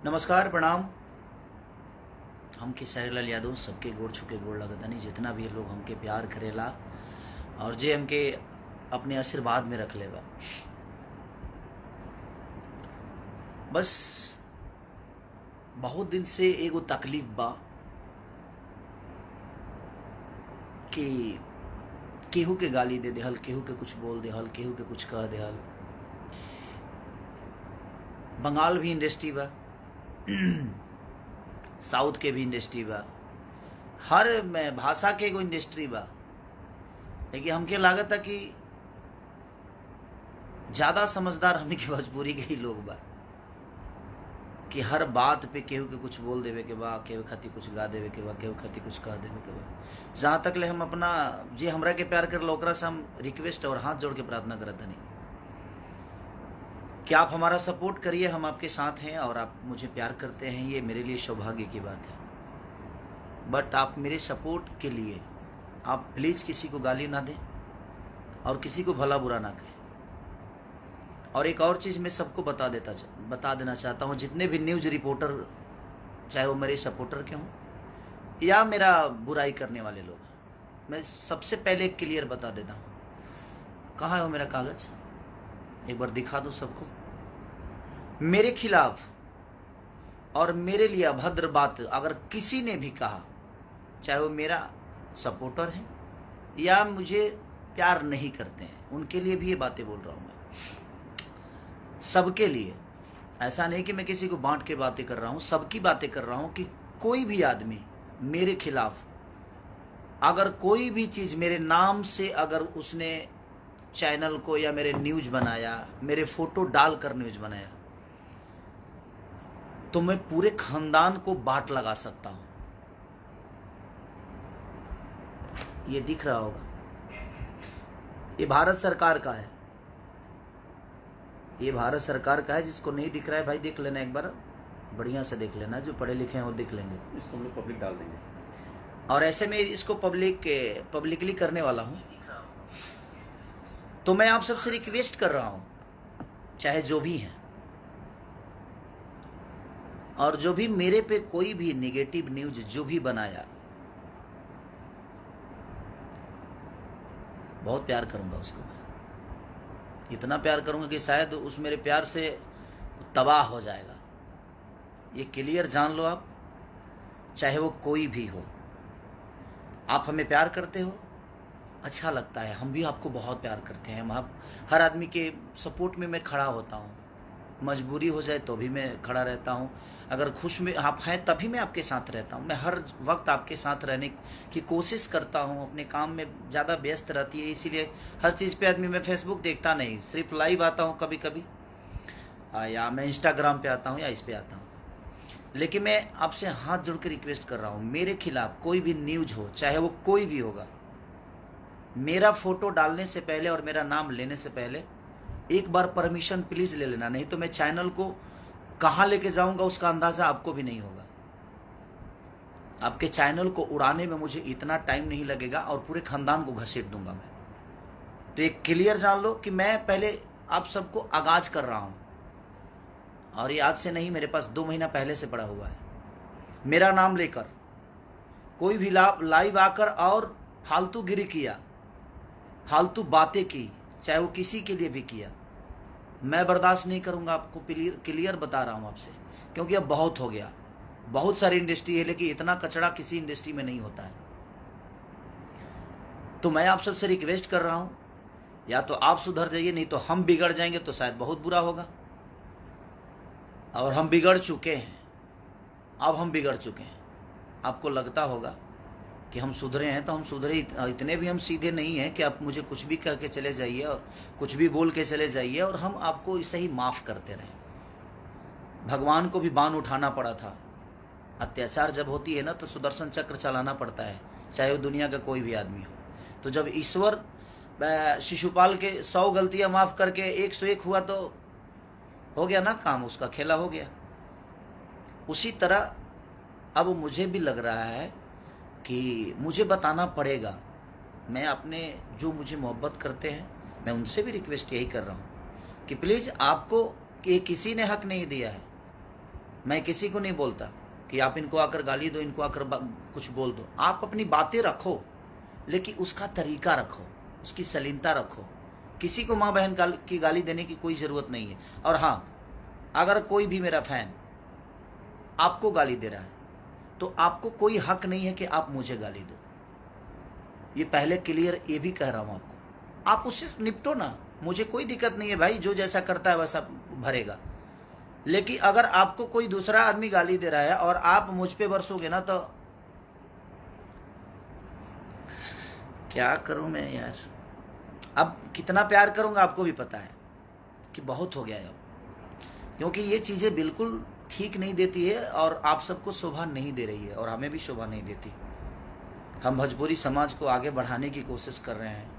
नमस्कार प्रणाम। हम खेसारी लाल यादव सबके गोड़ छुके गोड़ लगतनी जितना भी लोग हमके प्यार करेला और जे हमके अपने आशीर्वाद में रख लेबा। बस बहुत दिन से एगो तकलीफ बा कि केहू के गाली दे देहल, केहू के कुछ बोल देहल, केहू के कुछ कह देहल। बंगाल भी इंडस्ट्री बा, साउथ के भी इंडस्ट्री बा, हर में भाषा के एगो इंडस्ट्री बा। लेकिन हमके लागत है कि ज़्यादा समझदार हमनी के भोजपुरी के ही लोग बा कि हर बात पे केहू के कुछ बोल देवे के बा, केहू खातिर कुछ गा देवे के बा, केहू खातिर कुछ कह देवे के बा। जहाँ तक ले हम अपना जे हमरा के प्यार कर ओकरा से हम रिक्वेस्ट और हाथ जोड़ के प्रार्थना करत हनी कि आप हमारा सपोर्ट करिए। हम आपके साथ हैं और आप मुझे प्यार करते हैं, ये मेरे लिए सौभाग्य की बात है। बट आप मेरे सपोर्ट के लिए आप प्लीज़ किसी को गाली ना दें और किसी को भला बुरा ना कहें। और एक और चीज़ मैं सबको बता देना चाहता हूँ, जितने भी न्यूज़ रिपोर्टर चाहे वो मेरे सपोर्टर के हों या मेरा बुराई करने वाले लोग, मैं सबसे पहले क्लियर बता देता हूँ। कहाँ है वो मेरा कागज़, एक बार दिखा दो सबको। मेरे खिलाफ और मेरे लिए अभद्र बात अगर किसी ने भी कहा, चाहे वो मेरा सपोर्टर है या मुझे प्यार नहीं करते हैं, उनके लिए भी ये बातें बोल रहा हूँ मैं, सबके लिए। ऐसा नहीं कि मैं किसी को बांट के बातें कर रहा हूँ, सबकी बातें कर रहा हूँ कि कोई भी आदमी मेरे खिलाफ अगर कोई भी चीज़ मेरे नाम से अगर उसने चैनल को या मेरे न्यूज़ बनाया, मेरे फोटो डालकर न्यूज़ बनाया, तो मैं पूरे खानदान को बाट लगा सकता हूं। ये दिख रहा होगा, ये भारत सरकार का है, ये भारत सरकार का है। जिसको नहीं दिख रहा है भाई देख लेना, एक बार बढ़िया से देख लेना, जो पढ़े लिखे हैं वो देख लेंगे। इसको हम लोग पब्लिक डाल देंगे और ऐसे में इसको पब्लिकली करने वाला हूं। तो मैं आप सबसे रिक्वेस्ट कर रहा हूं, चाहे जो भी हैं, और जो भी मेरे पे कोई भी नेगेटिव न्यूज जो भी बनाया, बहुत प्यार करूंगा उसको। मैं इतना प्यार करूंगा कि शायद उस मेरे प्यार से तबाह हो जाएगा। ये क्लियर जान लो आप, चाहे वो कोई भी हो। आप हमें प्यार करते हो, अच्छा लगता है, हम भी आपको बहुत प्यार करते हैं। आप हर आदमी के सपोर्ट में मैं खड़ा होता हूँ, मजबूरी हो जाए तो भी मैं खड़ा रहता हूँ। अगर खुश में आप हैं तभी मैं आपके साथ रहता हूँ। मैं हर वक्त आपके साथ रहने की कोशिश करता हूँ। अपने काम में ज़्यादा व्यस्त रहती है, इसीलिए हर चीज़ पे आदमी, मैं फेसबुक देखता नहीं, सिर्फ लाइव आता हूँ कभी कभी, या मैं इंस्टाग्राम पे आता हूँ या इस पे आता हूँ। लेकिन मैं आपसे हाथ जोड़ के रिक्वेस्ट कर रहा हूँ, मेरे खिलाफ कोई भी न्यूज हो, चाहे वो कोई भी होगा, मेरा फोटो डालने से पहले और मेरा नाम लेने से पहले एक बार परमिशन प्लीज़ ले लेना, नहीं तो मैं चैनल को कहाँ लेके जाऊंगा उसका अंदाज़ा आपको भी नहीं होगा। आपके चैनल को उड़ाने में मुझे इतना टाइम नहीं लगेगा और पूरे खानदान को घसीट दूंगा मैं। तो एक क्लियर जान लो कि मैं पहले आप सबको आगाज कर रहा हूँ, और ये आज से नहीं, मेरे पास 2 महीना पहले से पड़ा हुआ है। मेरा नाम लेकर कोई भी लाइव आकर और फालतू गिरी किया, फालतू बातें की, चाहे वो किसी के लिए भी किया, मैं बर्दाश्त नहीं करूंगा। आपको क्लियर बता रहा हूं आपसे, क्योंकि अब बहुत हो गया। बहुत सारी इंडस्ट्री है, लेकिन इतना कचड़ा किसी इंडस्ट्री में नहीं होता है। तो मैं आप सबसे रिक्वेस्ट कर रहा हूं, या तो आप सुधर जाइए, नहीं तो हम बिगड़ जाएंगे तो शायद बहुत बुरा होगा। और हम बिगड़ चुके हैं, अब हम बिगड़ चुके हैं। आपको लगता होगा कि हम सुधरे हैं, तो हम सुधरे इतने भी हम सीधे नहीं हैं कि आप मुझे कुछ भी कह के चले जाइए और कुछ भी बोल के चले जाइए और हम आपको इसे ही माफ़ करते रहें। भगवान को भी बाण उठाना पड़ा था। अत्याचार जब होती है ना, तो सुदर्शन चक्र चलाना पड़ता है, चाहे वो दुनिया का कोई भी आदमी हो। तो जब ईश्वर शिशुपाल के 100 गलतियाँ माफ़ करके 101 हुआ, तो हो गया ना काम, उसका खेला हो गया। उसी तरह अब मुझे भी लग रहा है कि मुझे बताना पड़ेगा। मैं अपने जो मुझे मोहब्बत करते हैं, मैं उनसे भी रिक्वेस्ट यही कर रहा हूँ कि प्लीज़, आपको कि किसी ने हक नहीं दिया है मैं किसी को नहीं बोलता कि आप इनको आकर गाली दो, इनको आकर कुछ बोल दो। आप अपनी बातें रखो, लेकिन उसका तरीका रखो, उसकी सलीनता रखो। किसी को माँ बहन की गाली देने की कोई ज़रूरत नहीं है। और हाँ, अगर कोई भी मेरा फैन आपको गाली दे रहा है तो आपको कोई हक नहीं है कि आप मुझे गाली दो। ये पहले क्लियर ये भी कह रहा हूँ आपको। आप उससे निपटो ना, मुझे कोई दिक्कत नहीं है भाई, जो जैसा करता है वैसा भरेगा। लेकिन अगर आपको कोई दूसरा आदमी गाली दे रहा है और आप मुझ पे बरसोगे ना, तो क्या करूं मैं यार। अब कितना प्यार करूंगा आपको भी पता है कि बहुत हो गया है अब, क्योंकि ये चीज़ें बिल्कुल ठीक नहीं देती है और आप सबको शोभा नहीं दे रही है और हमें भी शोभा नहीं देती। हम भोजपुरी समाज को आगे बढ़ाने की कोशिश कर रहे हैं,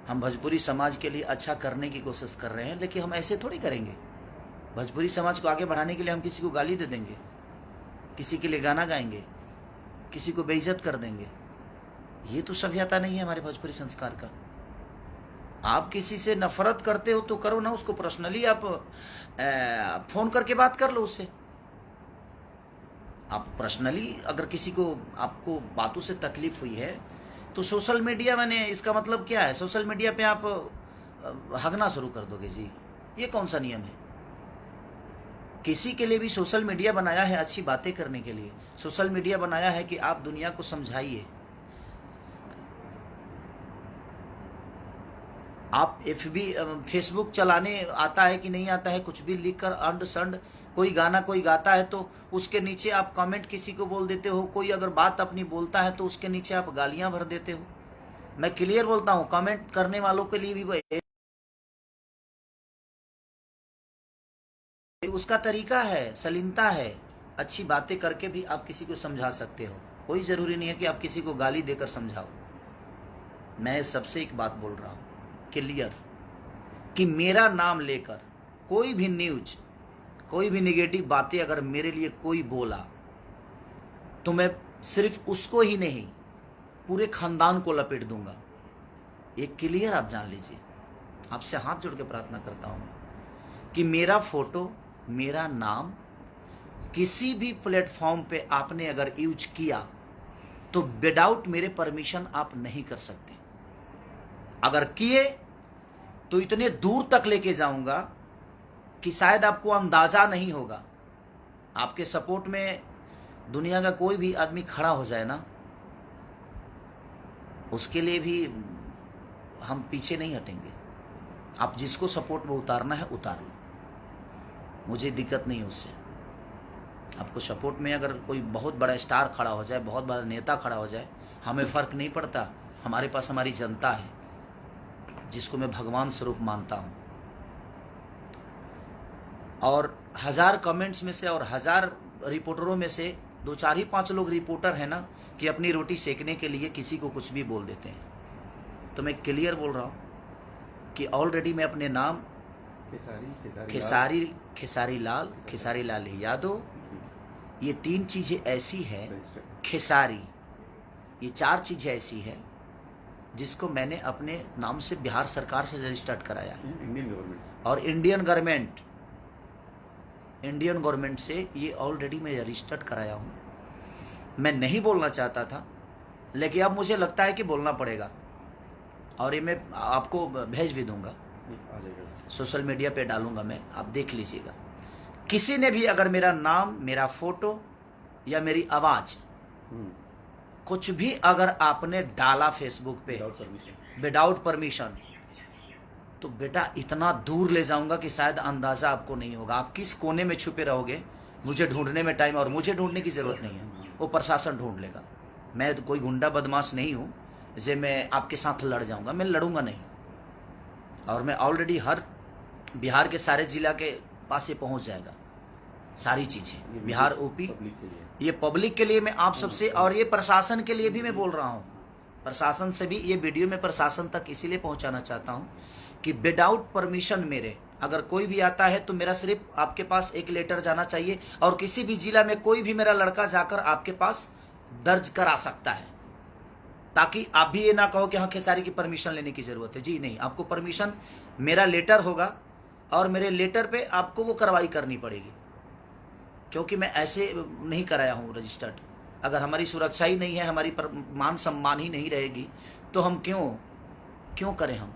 हम भोजपुरी समाज के लिए अच्छा करने की कोशिश कर रहे हैं, लेकिन हम ऐसे थोड़ी करेंगे। भोजपुरी समाज को आगे बढ़ाने के लिए हम किसी को गाली दे देंगे, किसी के लिए गाना गाएंगे, किसी को बेइज्जत कर देंगे? ये तो सभ्यता नहीं है हमारे भोजपुरी संस्कार का। आप किसी से नफरत करते हो तो करो ना, उसको पर्सनली आप फोन करके बात कर लो उससे। आप पर्सनली अगर किसी को, आपको बातों से तकलीफ हुई है तो सोशल मीडिया, मैंने इसका मतलब क्या है, सोशल मीडिया पे आप हगना शुरू कर दोगे जी? ये कौन सा नियम है? किसी के लिए भी सोशल मीडिया बनाया है अच्छी बातें करने के लिए, सोशल मीडिया बनाया है कि आप दुनिया को समझाइए। आप फेसबुक चलाने आता है कि नहीं आता है, कुछ भी लिख कर अंड संड, कोई गाना कोई गाता है तो उसके नीचे आप कमेंट किसी को बोल देते हो, कोई अगर बात अपनी बोलता है तो उसके नीचे आप गालियां भर देते हो। मैं क्लियर बोलता हूँ, कमेंट करने वालों के लिए भी उसका तरीका है, सलीनता है। अच्छी बातें करके भी आप किसी को समझा सकते हो, कोई ज़रूरी नहीं है कि आप किसी को गाली देकर समझाओ। मैं सबसे एक बात बोल रहा हूँ क्लियर, कि मेरा नाम लेकर कोई भी न्यूज, कोई भी नेगेटिव बातें अगर मेरे लिए कोई बोला तो मैं सिर्फ उसको ही नहीं, पूरे खानदान को लपेट दूंगा। एक क्लियर आप जान लीजिए। आपसे हाथ जोड़ के प्रार्थना करता हूँ कि मेरा फोटो, मेरा नाम किसी भी प्लेटफॉर्म पे आपने अगर यूज किया तो विदाउट मेरे परमिशन आप नहीं कर सकते। अगर किए तो इतने दूर तक लेके जाऊंगा कि शायद आपको अंदाजा नहीं होगा। आपके सपोर्ट में दुनिया का कोई भी आदमी खड़ा हो जाए ना, उसके लिए भी हम पीछे नहीं हटेंगे। आप जिसको सपोर्ट में उतारना है उतार लो, मुझे दिक्कत नहीं उससे। आपको सपोर्ट में अगर कोई बहुत बड़ा स्टार खड़ा हो जाए, बहुत बड़ा नेता खड़ा हो जाए, हमें फ़र्क नहीं पड़ता। हमारे पास हमारी जनता है जिसको मैं भगवान स्वरूप मानता हूँ। और 1000 कमेंट्स में से और 1000 रिपोर्टरों में से 2, 4 ही 5 लोग रिपोर्टर हैं ना, कि अपनी रोटी सेकने के लिए किसी को कुछ भी बोल देते हैं। तो मैं क्लियर बोल रहा हूँ कि ऑलरेडी मैं अपने नाम खेसारी लाल यादव, ये 3 चीज़ें ऐसी है, खेसारी, ये 4 चीज़ें ऐसी है जिसको मैंने अपने नाम से बिहार सरकार से रजिस्टर्ड कराया है। और इंडियन गवर्नमेंट से ये ऑलरेडी मैं रजिस्टर्ड कराया हूँ। मैं नहीं बोलना चाहता था, लेकिन अब मुझे लगता है कि बोलना पड़ेगा, और ये मैं आपको भेज भी दूंगा, सोशल मीडिया पे डालूंगा मैं, आप देख लीजिएगा। किसी ने भी अगर मेरा नाम, मेरा फोटो या मेरी आवाज़ कुछ भी अगर आपने डाला फेसबुक पे विदाउट परमिशन, तो बेटा इतना दूर ले जाऊंगा कि शायद अंदाज़ा आपको नहीं होगा। आप किस कोने में छुपे रहोगे, मुझे ढूंढने में टाइम, और मुझे ढूंढने की ज़रूरत नहीं है, वो प्रशासन ढूंढ लेगा। मैं तो कोई गुंडा बदमाश नहीं हूँ जे मैं आपके साथ लड़ जाऊँगा, मैं लड़ूंगा नहीं। और मैं ऑलरेडी हर बिहार के सारे ज़िला के पास ये पहुँच जाएगा सारी चीज़ें, बिहार, यूपी। ये पब्लिक के लिए मैं आप सबसे, और ये प्रशासन के लिए भी मैं बोल रहा हूँ, प्रशासन से भी ये वीडियो में प्रशासन तक इसीलिए पहुँचाना चाहता हूँ कि विदाउट परमिशन मेरे अगर कोई भी आता है तो मेरा सिर्फ आपके पास एक लेटर जाना चाहिए, और किसी भी जिला में कोई भी मेरा लड़का जाकर आपके पास दर्ज करा सकता है, ताकि आप भी ये ना कहो कि हाँ खेसारी की परमिशन लेने की ज़रूरत है। जी नहीं, आपको परमिशन, मेरा लेटर होगा और मेरे लेटर पे आपको वो कार्रवाई करनी पड़ेगी। क्योंकि मैं ऐसे नहीं कराया हूँ रजिस्टर्ड। अगर हमारी सुरक्षा ही नहीं है, हमारी मान सम्मान ही नहीं रहेगी, तो हम क्यों करें हम?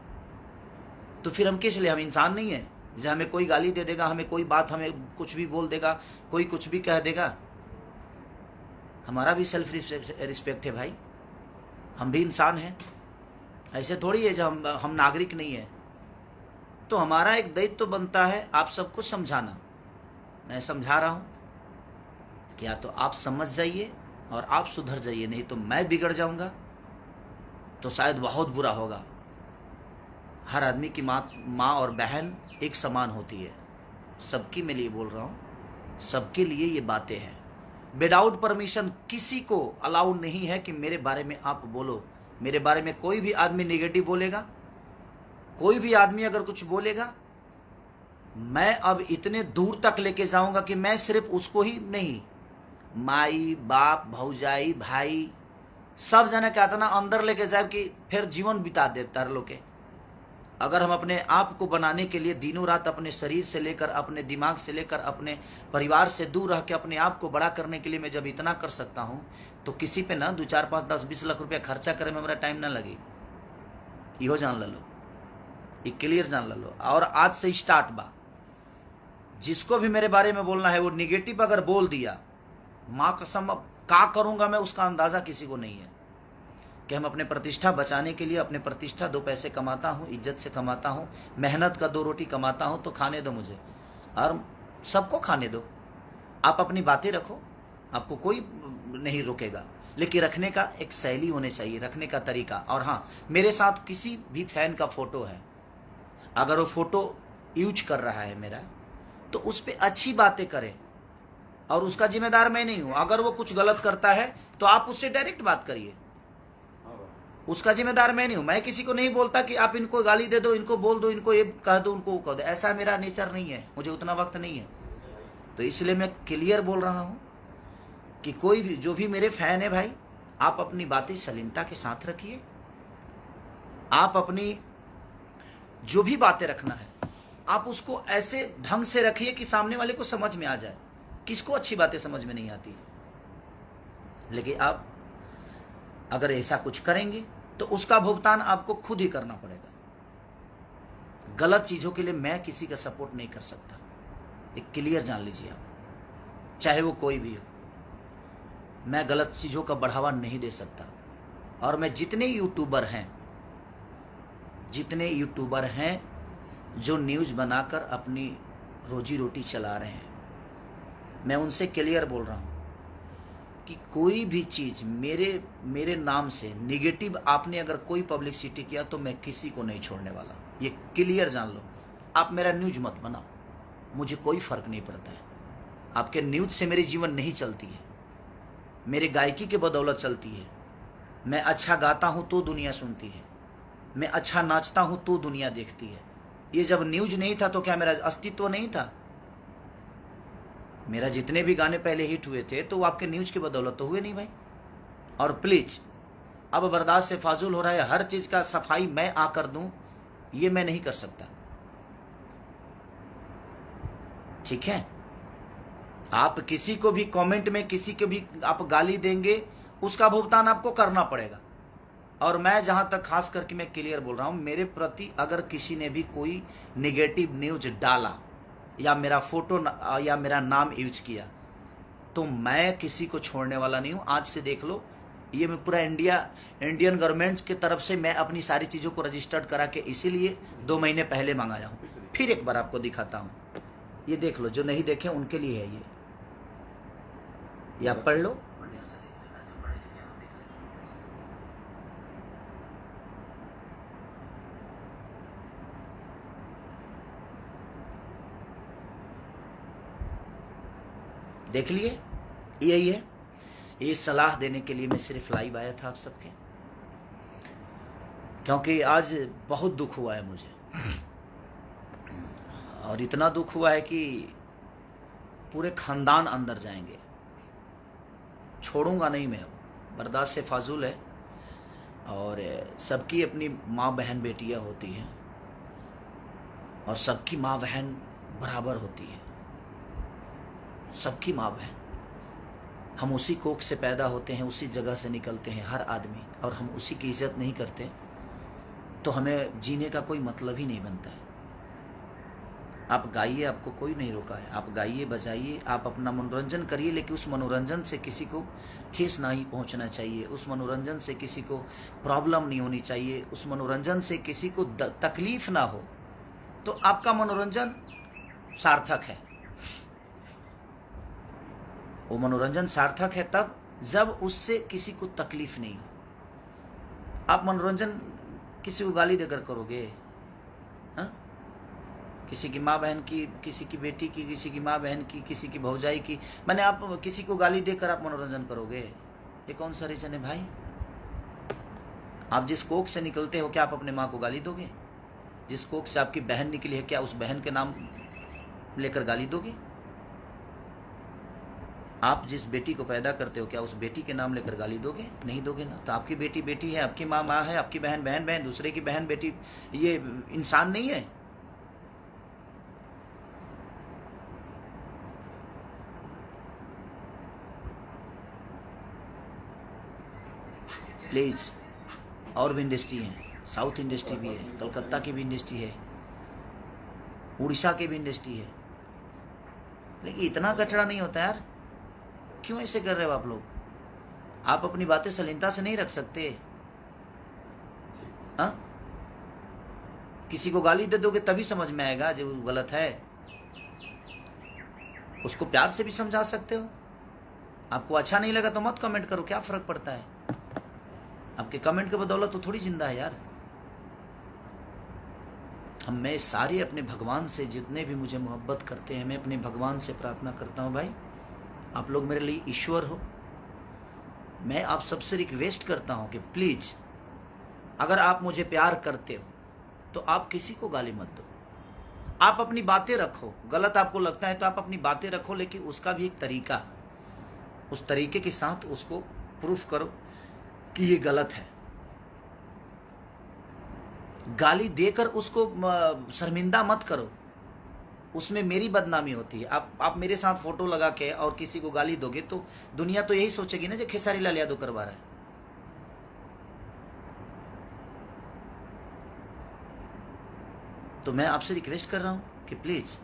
तो फिर हम किस लिए? हम इंसान नहीं है? जैसे हमें कोई गाली दे देगा, हमें कोई बात, हमें कुछ भी बोल देगा, कोई कुछ भी कह देगा, हमारा भी सेल्फ रिस्पेक्ट है भाई, हम भी इंसान हैं। ऐसे थोड़ी है जो हम नागरिक नहीं है। तो हमारा एक दायित्व तो बनता है आप सबको समझाना। मैं समझा रहा हूँ कि या तो आप समझ जाइए और आप सुधर जाइए, नहीं तो मैं बिगड़ जाऊंगा, तो शायद बहुत बुरा होगा। हर आदमी की माँ और बहन एक समान होती है, सबकी मैं लिए बोल रहा हूँ, सबके लिए ये बातें हैं। विदाउट परमिशन किसी को अलाउ नहीं है कि मेरे बारे में आप बोलो। मेरे बारे में कोई भी आदमी नेगेटिव बोलेगा, कोई भी आदमी अगर कुछ बोलेगा, मैं अब इतने दूर तक लेके जाऊंगा कि मैं सिर्फ उसको ही नहीं, माई बाप भौजाई भाई सब जना कहता ना अंदर लेके जाए कि फिर जीवन बिता दे तार लोग के। अगर हम अपने आप को बनाने के लिए दिनों रात अपने शरीर से लेकर, अपने दिमाग से लेकर, अपने परिवार से दूर रह के अपने आप को बड़ा करने के लिए मैं जब इतना कर सकता हूं, तो किसी पे ना 2 4 5 10 20 लाख रुपया खर्चा करे में मेरा टाइम ना लगे। इहो जान लो, ये क्लियर जान लो। और आज से स्टार्ट बा, जिसको भी मेरे बारे में बोलना है वो निगेटिव अगर बोल दिया, माँ कसम अब क्या करूंगा मैं उसका अंदाजा किसी को नहीं है। कि हम अपने प्रतिष्ठा बचाने के लिए, अपने प्रतिष्ठा 2 पैसे कमाता हूँ, इज्जत से कमाता हूँ, मेहनत का 2 रोटी कमाता हूँ, तो खाने दो मुझे और सबको खाने दो। आप अपनी बातें रखो, आपको कोई नहीं रोकेगा, लेकिन रखने का एक शैली होनी चाहिए, रखने का तरीका। और हाँ, मेरे साथ किसी भी फैन का फोटो है, अगर वो फोटो यूज कर रहा है मेरा, तो उस पर अच्छी बातें करें, और उसका जिम्मेदार मैं नहीं हूं। अगर वो कुछ गलत करता है तो आप उससे डायरेक्ट बात करिए, उसका जिम्मेदार मैं नहीं हूं। मैं किसी को नहीं बोलता कि आप इनको गाली दे दो, इनको बोल दो, इनको ये कह दो, उनको वो कह दो। ऐसा मेरा नेचर नहीं है, मुझे उतना वक्त नहीं है। तो इसलिए मैं क्लियर बोल रहा हूं कि कोई भी जो भी मेरे फैन है भाई, आप अपनी बातें सलीमता के साथ रखिए। आप अपनी जो भी बातें रखना है, आप उसको ऐसे ढंग से रखिए कि सामने वाले को समझ में आ जाए। किसको अच्छी बातें समझ में नहीं आती, लेकिन आप अगर ऐसा कुछ करेंगे तो उसका भुगतान आपको खुद ही करना पड़ेगा। गलत चीजों के लिए मैं किसी का सपोर्ट नहीं कर सकता, एक क्लियर जान लीजिए आप, चाहे वो कोई भी हो। मैं गलत चीजों का बढ़ावा नहीं दे सकता। और मैं जितने यूट्यूबर हैं जो न्यूज बनाकर अपनी रोजी रोटी चला रहे हैं, मैं उनसे क्लियर बोल रहा हूं कि कोई भी चीज़ मेरे नाम से निगेटिव आपने अगर कोई पब्लिसिटी किया तो मैं किसी को नहीं छोड़ने वाला, ये क्लियर जान लो। आप मेरा न्यूज मत बनाओ, मुझे कोई फ़र्क नहीं पड़ता है। आपके न्यूज से मेरी जीवन नहीं चलती है, मेरे गायकी के बदौलत चलती है। मैं अच्छा गाता हूँ तो दुनिया सुनती है, मैं अच्छा नाचता हूँ तो दुनिया देखती है। ये जब न्यूज नहीं था तो क्या मेरा अस्तित्व नहीं था? मेरा जितने भी गाने पहले हिट हुए थे तो वो आपके न्यूज की बदौलत तो हुए नहीं भाई। और प्लीज, अब बर्दाश्त से फाजुल हो रहा है, हर चीज का सफाई मैं आकर दूं, ये मैं नहीं कर सकता, ठीक है? आप किसी को भी कमेंट में किसी को भी आप गाली देंगे, उसका भुगतान आपको करना पड़ेगा। और मैं जहां तक खास करके मैं क्लियर बोल रहा हूं, मेरे प्रति अगर किसी ने भी कोई नेगेटिव न्यूज डाला या मेरा फोटो या मेरा नाम यूज किया, तो मैं किसी को छोड़ने वाला नहीं हूं। आज से देख लो, ये मैं पूरा इंडियन गवर्नमेंट की तरफ से मैं अपनी सारी चीज़ों को रजिस्टर्ड करा के इसीलिए 2 महीने पहले मंगाया हूं। फिर एक बार आपको दिखाता हूं, ये देख लो, जो नहीं देखे उनके लिए है ये आप पढ़ लो। देख लिए, यही है। ये सलाह देने के लिए मैं सिर्फ लाइव आया था आप सबके, क्योंकि आज बहुत दुख हुआ है मुझे, और इतना दुख हुआ है कि पूरे खानदान अंदर जाएंगे, छोड़ूंगा नहीं मैं। अब बर्दाश्त से फाजुल है, और सबकी अपनी माँ बहन बेटियां होती हैं, और सबकी माँ बहन बराबर होती है। सबकी माँ बहन, हम उसी कोख से पैदा होते हैं, उसी जगह से निकलते हैं हर आदमी, और हम उसी की इज्जत नहीं करते तो हमें जीने का कोई मतलब ही नहीं बनता है। आप गाइए, आपको कोई नहीं रोका है, आप गाइए बजाइए, आप अपना मनोरंजन करिए, लेकिन उस मनोरंजन से किसी को ठेस नहीं पहुंचना चाहिए, उस मनोरंजन से किसी को प्रॉब्लम नहीं होनी चाहिए, उस मनोरंजन से किसी को तकलीफ ना हो, तो आपका मनोरंजन सार्थक है। वो मनोरंजन सार्थक है तब जब उससे किसी को तकलीफ नहीं हो। आप मनोरंजन किसी को गाली देकर करोगे, हाँ? किसी की माँ बहन की, किसी की बेटी की, किसी की माँ बहन की, किसी की भौजाई की, मैंने आप किसी को गाली देकर आप मनोरंजन करोगे, ये कौन सा रीजन है भाई? आप जिस कोख से निकलते हो, क्या आप अपने माँ को गाली दोगे? जिस कोख से आपकी बहन निकली है, क्या उस बहन के नाम लेकर गाली दोगे? आप जिस बेटी को पैदा करते हो, क्या उस बेटी के नाम लेकर गाली दोगे? नहीं दोगे ना। तो आपकी बेटी बेटी है, आपकी माँ माँ है, आपकी बहन बहन बहन, दूसरे की बहन बेटी ये इंसान नहीं है? प्लीज, और भी इंडस्ट्री है, साउथ इंडस्ट्री भी है, कलकत्ता की भी इंडस्ट्री है, उड़ीसा की भी इंडस्ट्री है, लेकिन इतना कचरा नहीं होता यार। क्यों ऐसे कर रहे हो आप लोग? आप अपनी बातें सलीनता से नहीं रख सकते? हाँ, किसी को गाली दे दोगे तभी समझ में आएगा जो गलत है। उसको प्यार से भी समझा सकते हो। आपको अच्छा नहीं लगा तो मत कमेंट करो, क्या फर्क पड़ता है? आपके कमेंट के बदौलत तो थोड़ी जिंदा है यार। मैं सारे अपने भगवान से, जितने भी मुझे मोहब्बत करते हैं, मैं अपने भगवान से प्रार्थना करता हूँ, भाई आप लोग मेरे लिए ईश्वर हो। मैं आप सबसे रिक्वेस्ट करता हूँ कि प्लीज, अगर आप मुझे प्यार करते हो तो आप किसी को गाली मत दो। आप अपनी बातें रखो, गलत आपको लगता है तो आप अपनी बातें रखो, लेकिन उसका भी एक तरीका, उस तरीके के साथ उसको प्रूफ करो कि ये गलत है। गाली देकर उसको शर्मिंदा मत करो, उसमें मेरी बदनामी होती है। आप मेरे साथ फोटो लगा के और किसी को गाली दोगे तो दुनिया तो यही सोचेगी ना, जो खेसारी लाल यादव करवा रहा है। तो मैं आपसे रिक्वेस्ट कर रहा हूं कि प्लीज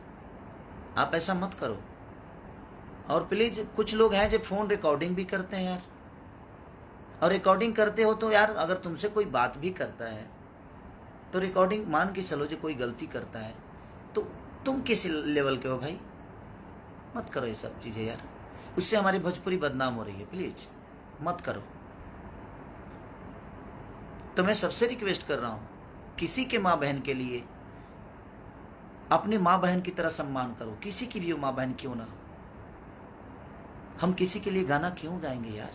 आप ऐसा मत करो। और प्लीज, कुछ लोग हैं जो फोन रिकॉर्डिंग भी करते हैं यार, और रिकॉर्डिंग करते हो तो यार, अगर तुमसे कोई बात भी करता है तो रिकॉर्डिंग मान के चलो, जो कोई गलती करता है तो तुम किस लेवल के हो भाई? मत करो ये सब चीजें यार, उससे हमारी भोजपुरी बदनाम हो रही है। प्लीज मत करो। तो मैं सबसे रिक्वेस्ट कर रहा हूं, किसी के माँ बहन के लिए अपने माँ बहन की तरह सम्मान करो, किसी की भी माँ बहन क्यों ना। हम किसी के लिए गाना क्यों गाएंगे यार?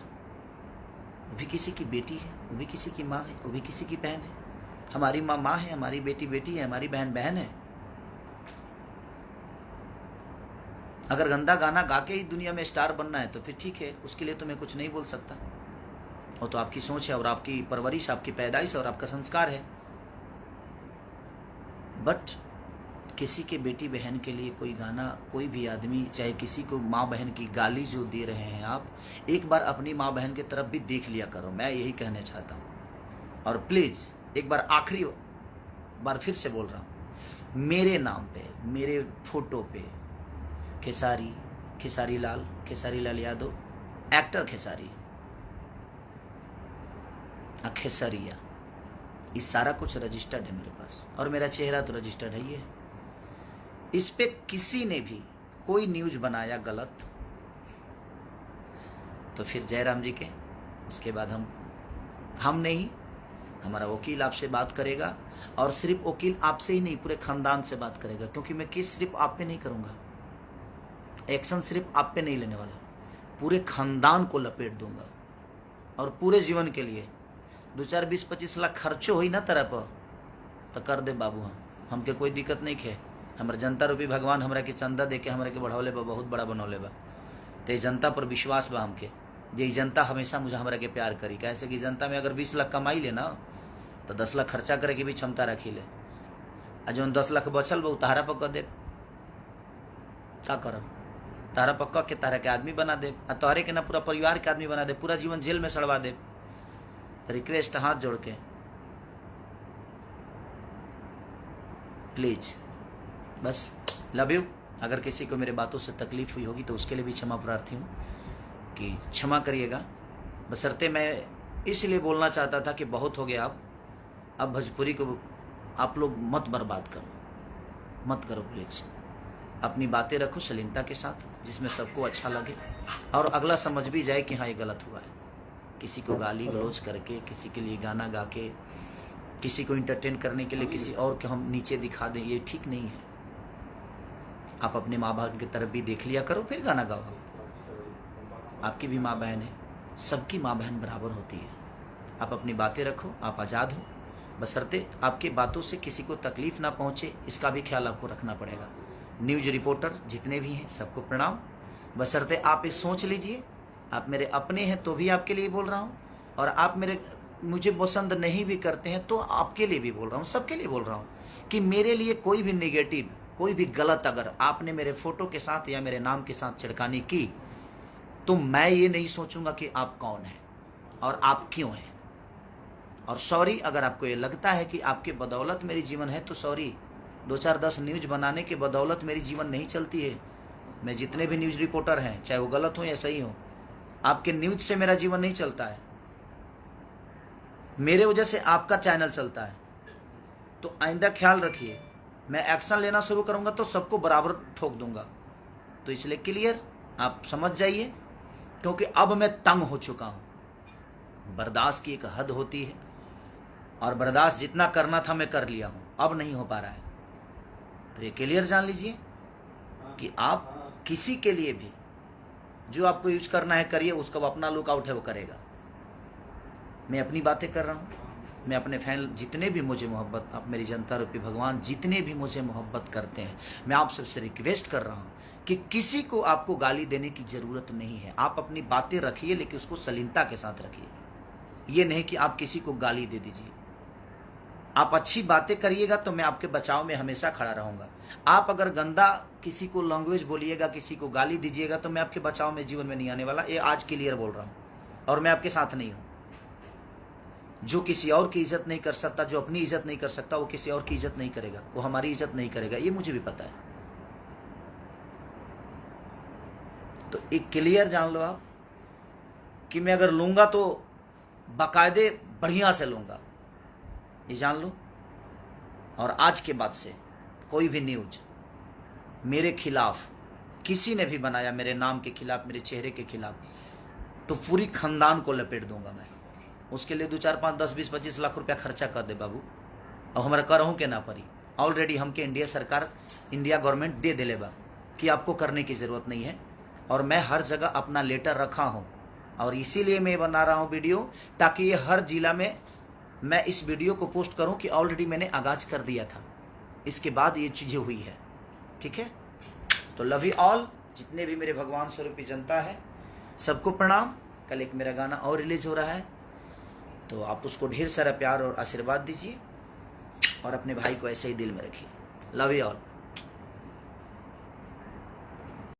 वो भी किसी की बेटी है, वो भी किसी की माँ है, वो भी किसी की बहन है। हमारी माँ माँ है, हमारी बेटी बेटी है, हमारी बहन बहन है। अगर गंदा गाना गा के ही दुनिया में स्टार बनना है तो फिर ठीक है, उसके लिए तो मैं कुछ नहीं बोल सकता। वो तो आपकी सोच है और आपकी परवरिश, आपकी पैदाइश और आपका संस्कार है। बट किसी के बेटी बहन के लिए कोई गाना, कोई भी आदमी, चाहे किसी को माँ बहन की गाली जो दे रहे हैं आप, एक बार अपनी माँ बहन की तरफ भी देख लिया करो। मैं यही कहना चाहता हूँ। और प्लीज़ एक बार, आखिरी बार फिर से बोल रहा हूँ, मेरे नाम पे, मेरे फोटो पे खेसारी लाल यादव, एक्टर खेसारी, खेसरिया, ये सारा कुछ रजिस्टर्ड है मेरे पास, और मेरा चेहरा तो रजिस्टर्ड है ही है। इस पे किसी ने भी कोई न्यूज बनाया गलत तो फिर जयराम जी के, उसके बाद हम नहीं, हमारा वकील आपसे बात करेगा, और सिर्फ वकील आपसे ही नहीं, पूरे खानदान से बात करेगा, क्योंकि मैं केस सिर्फ आप पे नहीं करूंगा, एक्शन सिर्फ आप पे नहीं लेने वाला, पूरे खानदान को लपेट दूंगा। और पूरे जीवन के लिए 2, 4, 20, 25 लाख खर्चो हुई ना तरह पर तो कर दे बाबू। हमके कोई दिक्कत नहीं है। हमारे जनता रूपी भगवान हमरा के चंदा दे के हमरा के बढ़ौले बा, बहुत बड़ा बनौले बा। तो जनता पर विश्वास बा हमके, ये जनता हमेशा मुझे हमरा के प्यार करी। कैसे कि जनता में अगर 20 लाख कमाई ले ना तो 10 लाख खर्चा करे की भी क्षमता रखी ले, आ जो 10 लाख बचल बा उतारा पर कर दे, क्या करब? तारा पक्का के तारा के आदमी बना दे, तोहरे के ना पूरा परिवार के आदमी बना दे, पूरा जीवन जेल में सड़वा दे। रिक्वेस्ट हाथ जोड़ के प्लीज, बस लव यू। अगर किसी को मेरे बातों से तकलीफ हुई होगी तो उसके लिए भी क्षमा प्रार्थी हूँ कि क्षमा करिएगा। बशर्ते मैं इसलिए बोलना चाहता था कि बहुत हो गया, अब भोजपुरी को आप लोग मत बर्बाद करो, मत करो प्लीज। अपनी बातें रखो शालीनता के साथ, जिसमें सबको अच्छा लगे और अगला समझ भी जाए कि हाँ ये गलत हुआ है। किसी को गाली गलौज करके, किसी के लिए गाना गा के, किसी को इंटरटेन करने के लिए किसी और को हम नीचे दिखा दें, ये ठीक नहीं है। आप अपने माँ बाप की तरफ भी देख लिया करो, फिर गाना गाओ। आपकी भी माँ बहन है, सबकी माँ बहन बराबर होती है। आप अपनी बातें रखो, आप आज़ाद हो, बशर्ते आपकी बातों से किसी को तकलीफ ना पहुँचे, इसका भी ख्याल आपको रखना पड़ेगा। न्यूज़ रिपोर्टर जितने भी हैं सबको प्रणाम। बशर्ते आप ये सोच लीजिए, आप मेरे अपने हैं तो भी आपके लिए बोल रहा हूँ, और आप मुझे पसंद नहीं भी करते हैं तो आपके लिए भी बोल रहा हूँ, सबके लिए बोल रहा हूँ कि मेरे लिए कोई भी नेगेटिव, कोई भी गलत अगर आपने मेरे फोटो के साथ या मेरे नाम के साथ छिड़कानी की तो मैं ये नहीं सोचूंगा कि आप कौन हैं और आप क्यों हैं। और सॉरी, अगर आपको ये लगता है कि आपके बदौलत मेरी जीवन है तो सॉरी, 2-4-10 न्यूज़ बनाने के बदौलत मेरी जीवन नहीं चलती है। मैं जितने भी न्यूज़ रिपोर्टर हैं, चाहे वो गलत हो या सही हो, आपके न्यूज़ से मेरा जीवन नहीं चलता है, मेरे वजह से आपका चैनल चलता है। तो आइंदा ख्याल रखिए, मैं एक्शन लेना शुरू करूंगा तो सबको बराबर ठोक दूंगा। तो इसलिए क्लियर आप समझ जाइए, क्योंकि अब मैं तंग हो चुका हूं। बर्दाश्त की एक हद होती है, और बर्दाश्त जितना करना था मैं कर लिया हूं, अब नहीं हो पा रहा है। तो ये क्लियर जान लीजिए कि आप किसी के लिए भी जो आपको यूज करना है करिए, उसका वो अपना लुकआउट है वो करेगा। मैं अपनी बातें कर रहा हूँ, मैं अपने फैन जितने भी मुझे मोहब्बत, आप मेरी जनता रूपी भगवान जितने भी मुझे मोहब्बत करते हैं, मैं आप सबसे रिक्वेस्ट कर रहा हूँ कि किसी को आपको गाली देने की ज़रूरत नहीं है। आप अपनी बातें रखिए, लेकिन उसको शालीनता के साथ रखिए। ये नहीं कि आप किसी को गाली दे दीजिए। आप अच्छी बातें करिएगा तो मैं आपके बचाव में हमेशा खड़ा रहूँगा। आप अगर गंदा किसी को लैंग्वेज बोलिएगा, किसी को गाली दीजिएगा, तो मैं आपके बचाव में जीवन में नहीं आने वाला। ये आज क्लियर बोल रहा हूँ, और मैं आपके साथ नहीं हूँ। जो किसी और की इज्जत नहीं कर सकता, जो अपनी इज्जत नहीं कर सकता, वो किसी और की इज्जत नहीं करेगा, वो हमारी इज्जत नहीं करेगा, ये मुझे भी पता है। तो एक क्लियर जान लो आप कि मैं अगर लूंगा तो बाकायदे बढ़िया से लूंगा, ये जान लो। और आज के बाद से कोई भी न्यूज मेरे खिलाफ किसी ने भी बनाया, मेरे नाम के खिलाफ, मेरे चेहरे के खिलाफ, तो पूरी खानदान को लपेट दूंगा मैं। उसके लिए 2, 4, 5, 10, 20, 25 लाख रुपया खर्चा कर दे बाबू, और हमारा करहूँ के ना पड़ी। ऑलरेडी हमके इंडिया सरकार, इंडिया गवर्नमेंट दे दिले बा कि आपको करने की ज़रूरत नहीं है। और मैं हर जगह अपना लेटर रखा हूँ, और इसीलिए मैं बना रहा हूँ वीडियो, ताकि ये हर जिला में मैं इस वीडियो को पोस्ट करूँ कि ऑलरेडी मैंने आगाज कर दिया था, इसके बाद ये चीज़ें हुई है। ठीक है, तो लव यू ऑल, जितने भी मेरे भगवान स्वरूपी जनता है सबको प्रणाम। कल एक मेरा गाना और रिलीज हो रहा है, तो आप उसको ढेर सारा प्यार और आशीर्वाद दीजिए, और अपने भाई को ऐसे ही दिल में रखिए। Love you all.